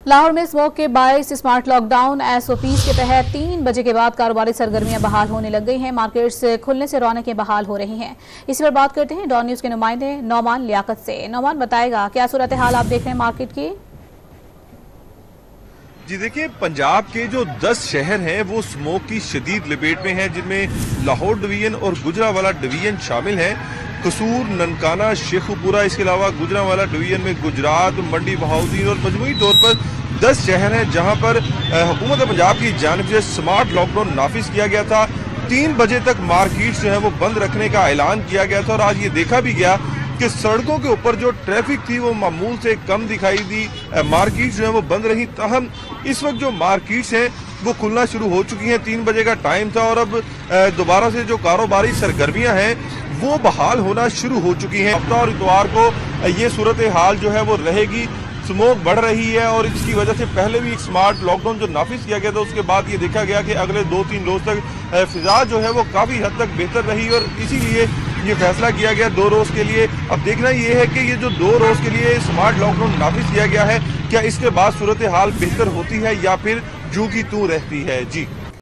लाहौर में स्मोक के बायस smart lockdown SOPs के तहत 3 बजे के बाद कारोबारी सरगर्मियां बहाल होने लग गई हैं। मार्केट्स खुलने से रौनकें बहाल हो रही हैं। इसी पर बात करते हैं डॉन न्यूज के नुमाइंदे नौमान लियाकत से। नौमान, बताएगा क्या सूरत हाल आप देख रहे हैं मार्केट की? जी देखिए, पंजाब के जो 10 शहर हैं वो स्मोक की शदीद लपेट में हैं, जिनमें लाहौर डिवीजन और गुजरावाला डिवीजन शामिल हैं। कसूर, ननकाना, शेखुपुरा, इसके अलावा गुजरावाला डिवीजन में गुजरात, मंडी बहाउद्दीन और मजमूई तौर पर 10 शहर हैं जहां पर हुकूमत पंजाब की जानिब से स्मार्ट लॉकडाउन नाफिज किया गया था। 3 बजे तक मार्केट जो है वो बंद रखने का ऐलान किया गया था और आज ये देखा भी गया कि सड़कों के ऊपर जो ट्रैफिक थी वो मामूल से कम दिखाई दी। मार्केट जो है वो बंद रही। ताहम इस वक्त जो मार्केट्स हैं वो खुलना शुरू हो चुकी हैं। 3 बजे का टाइम था और अब दोबारा से जो कारोबारी सरगर्मियां हैं वो बहाल होना शुरू हो चुकी हैं। हफ्ता और इतवार को ये सूरत हाल जो है वो रहेगी। स्मोक बढ़ रही है और इसकी वजह से पहले भी एक स्मार्ट लॉकडाउन जो नाफिज किया गया था उसके बाद ये देखा गया कि अगले 2-3 रोज तक फिजा जो है वो काफी हद तक बेहतर रही और इसीलिए ये फैसला किया गया 2 रोज के लिए। अब देखना ये है कि ये जो 2 रोज के लिए स्मार्ट लॉकडाउन नाफिज किया गया है, क्या इसके बाद सूरत हाल बेहतर होती है या फिर जू की तू रहती है। जी।